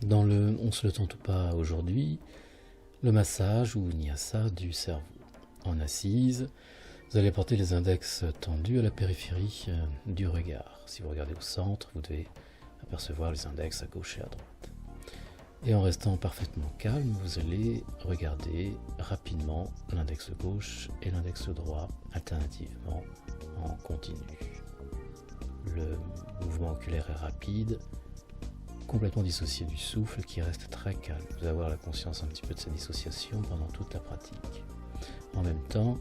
Dans le on se le tente ou pas aujourd'hui, le massage ou Nyasa du cerveau. En assise, vous allez porter les index tendus à la périphérie du regard. Si vous regardez au centre, vous devez apercevoir les index à gauche et à droite. Et en restant parfaitement calme, vous allez regarder rapidement l'index gauche et l'index droit alternativement en continu. Le mouvement oculaire est rapide, complètement dissocié du souffle qui reste très calme. Vous allez avoir la conscience un petit peu de sa dissociation pendant toute la pratique. En même temps,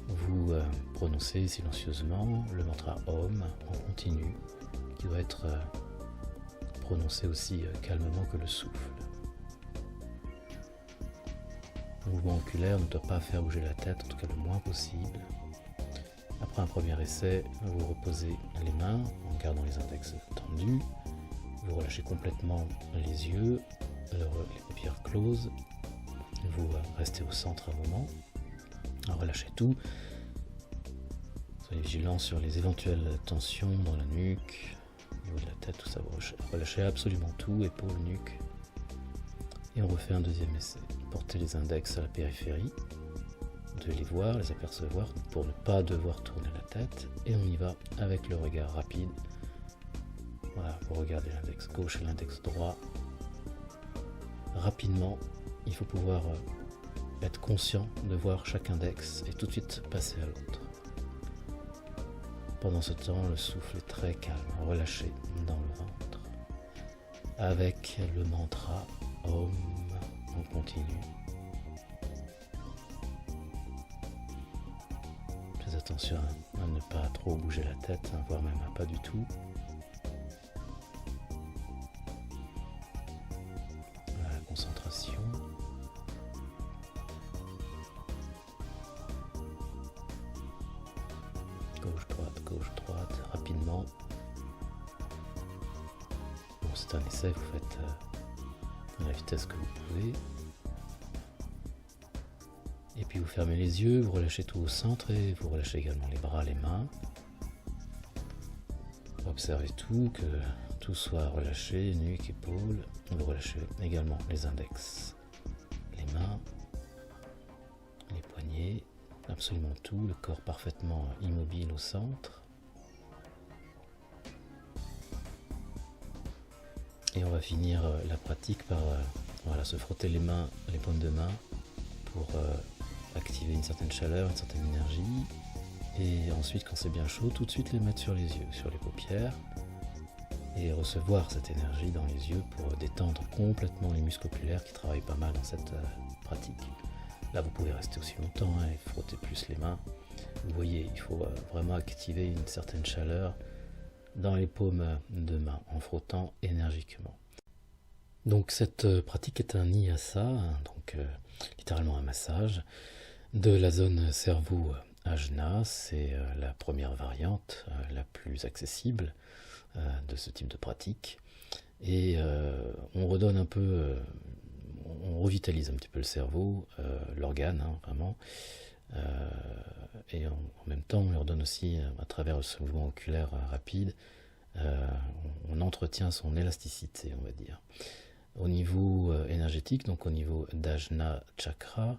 vous prononcez silencieusement le mantra Om en continu, qui doit être prononcé aussi calmement que le souffle. Le mouvement oculaire ne doit pas faire bouger la tête, en tout cas le moins possible. Après un premier essai, vous reposez les mains en gardant les index tendus. Vous relâchez complètement les yeux, les paupières closes. Vous restez au centre un moment. Relâchez tout. Soyez vigilant sur les éventuelles tensions dans la nuque, au niveau de la tête, tout ça. Vous relâchez absolument tout, épaules, nuque. Et on refait un deuxième essai. Portez les index à la périphérie. Vous devez les voir, les apercevoir pour ne pas devoir tourner la tête. Et on y va avec le regard rapide. Voilà, vous regardez l'index gauche et l'index droit. Rapidement, il faut pouvoir être conscient de voir chaque index et tout de suite passer à l'autre. Pendant ce temps, le souffle est très calme, relâché dans le ventre. Avec le mantra Om en continu. Faites attention à ne pas trop bouger la tête, voire même pas du tout. La concentration. Gauche, droite, rapidement. Bon, c'est un essai, vous faites à la vitesse que vous pouvez. Et puis vous fermez les yeux, vous relâchez tout au centre et vous relâchez également les bras, les mains. Observez tout, que tout soit relâché, nuque, épaules. Vous relâchez également les index, les mains, les poignets, absolument tout, le corps parfaitement immobile au centre. Et on va finir la pratique par se frotter les mains, les paumes de main pour activer une certaine chaleur, une certaine énergie. Et ensuite, quand c'est bien chaud, tout de suite les mettre sur les yeux, sur les paupières et recevoir cette énergie dans les yeux pour détendre complètement les muscles oculaires qui travaillent pas mal dans cette pratique. Là, vous pouvez rester aussi longtemps et frotter plus les mains. Vous voyez, il faut vraiment activer une certaine chaleur dans les paumes de main en frottant énergiquement. Donc cette pratique est un Nyasa, donc littéralement un massage, de la zone cerveau Ajna. C'est la première variante, la plus accessible de ce type de pratique. Et on redonne un peu, on revitalise un petit peu le cerveau, l'organe, vraiment. Et en même temps, on leur donne aussi, à travers ce mouvement oculaire rapide, on entretient son élasticité, on va dire. Au niveau énergétique, donc au niveau d'Ajna Chakra,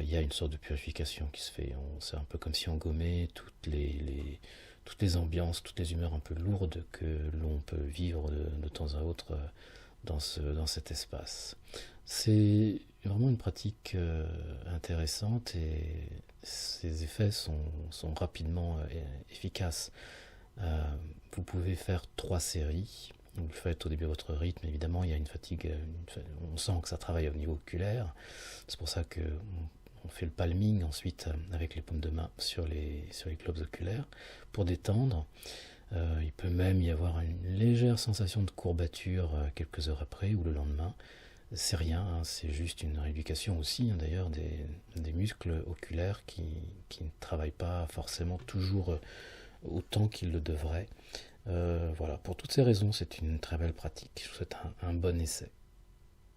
il y a une sorte de purification qui se fait. C'est un peu comme si on gommait toutes les ambiances, toutes les humeurs un peu lourdes que l'on peut vivre de temps à autre dans cet espace. C'est vraiment une pratique intéressante et ses effets sont rapidement efficaces. Vous pouvez faire 3 séries. Vous le faites au début de votre rythme. Évidemment, il y a une fatigue. On sent que ça travaille au niveau oculaire. C'est pour ça qu'on fait le palming ensuite avec les paumes de main sur les globes oculaires pour détendre. Il peut même y avoir une légère sensation de courbature quelques heures après ou le lendemain. C'est rien, c'est juste une rééducation aussi, d'ailleurs, des muscles oculaires qui ne travaillent pas forcément toujours autant qu'ils le devraient. Voilà, pour toutes ces raisons, c'est une très belle pratique. Je vous souhaite un bon essai.